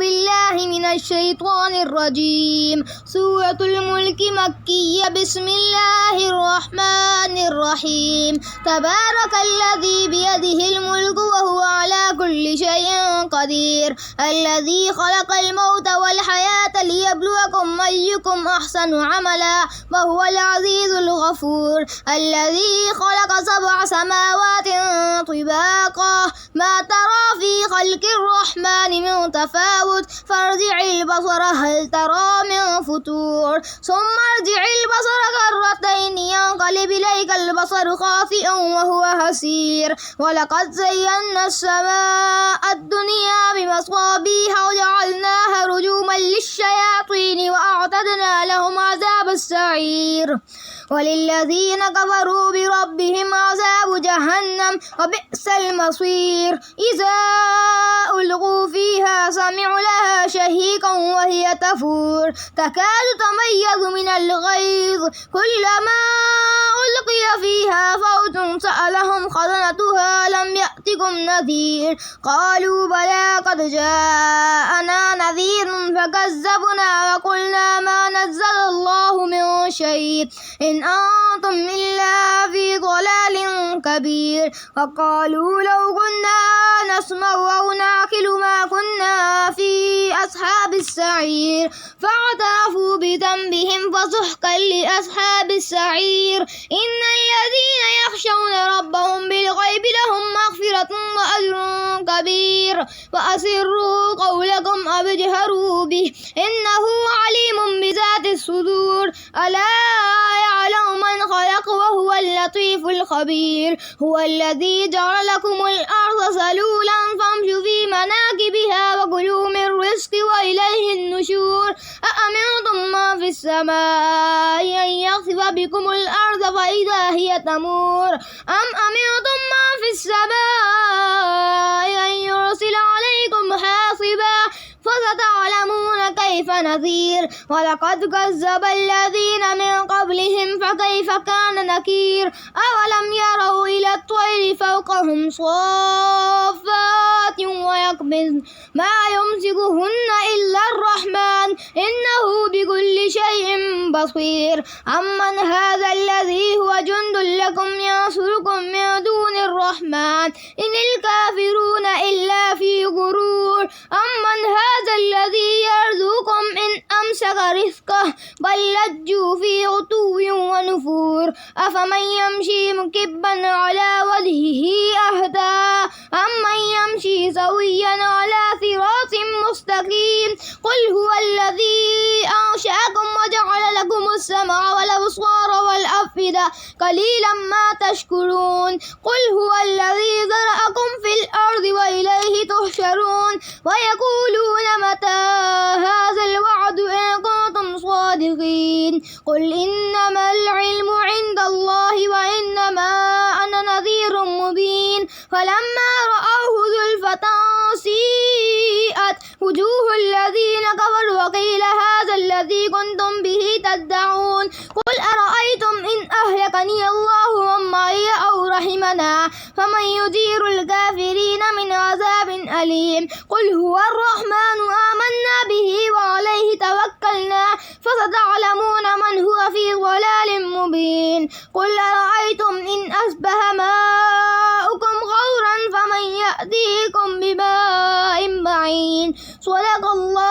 بالله من الشيطان الرجيم. سورة الملك مكية. بسم الله الرحمن الرحيم. تبارك الذي بيده الملك وهو على كل شيء قدير. الذي خلق الموت والحياة ليبلوكم أيكم أحسن عملا وهو العزيز الغفور. الذي خلق 7 سماوات طباقا ما ترى في خلق الرحمن من تفاوت فارجع البصر هل ترى من فتور ثم ارجع البصر كرتين ينقلب إليك البصر خاسئا وهو حسير. ولقد زينا السماء الدنيا بمصابيح وجعلناها رجوما للشياطين وأعتدنا لهم عذاب السعير. وللذين كفروا بربهم عذاب جهنم وبئس المصير. إذا ألقوا فيها سمعوا لها شهيقا وهي تفور تكاد تميز من الغيظ كلما ألقي فيها فوج سألهم خزنتها لم يأتكم نذير قالوا بلى قد جاءنا نذير فكذبنا وقلنا ما نزل الله من شيء إن أنتم إلا في ضلال كبير. وقالوا لو كنا نسمع أو نعقل ما كنا في أصحاب السعير فاعترفوا بذنبهم فسحقا لأصحاب السعير. إن الذين يخشون ربهم بالغيب لهم مغفرة وأجر كبير. وأسروا قولكم أو اجهروا به إنه عليم بذات الصدور. ألا يعلم من خلق وهو اللطيف الخبير. هو الذي جعل لكم الأرض ذلولا فامشوا في مناكبها وكلوا من رزقه وإليه النشور. أأمنتم من في السماء أن يخسف بكم الأرض فإذا هي تمور أم أمنتم من في السماء أن يرسل عليكم حاصبا فستعلمون كيف نذير. ولقد كذب الذين من قبلهم فكيف كان نكير. أولم يروا إلى الطير فوقهم صافات ويقبضن ما يمسكهن إلا الرحمن إنه بكل شيء بصير. أمن هذا الذي هو جند لكم ينصركم من دون الرحمن إن الكافرون إلا في غرور. أمن هذا الذي يرزقكم إن أمسك رزقه بل لجوا في عتو ونفور. أفمن يمشي مكبا على وجهه أهدى أمن يمشي سويا على صراط مستقيم. قل هو الذي أنشأكم وجعل لكم السمع والأبصار والأفئدة قليلا ما تشكرون. قل هو الذي ذرأكم في الأرض وإليه تحشرون. ويقولون متى هذا الوعد إن كنتم صادقين. قل إنما العلم عند الله وإنما أنا نذير مبين. فلما رأوه زلفة سيئت وجوه الذين كفروا وقيل هذا الذي كنتم به تدعون. قل أرأيتم إن أهلكني الله ومن معي أو رحمنا فمن يجير الكافرين من عذاب أليم. قل هو الرحمن آمنا به وعليه توكلنا فستعلمون من هو في ضلال مبين. قل أرأيتم إن أصبح ماؤكم غورا فمن يأتيكم بماء معين. صدق الله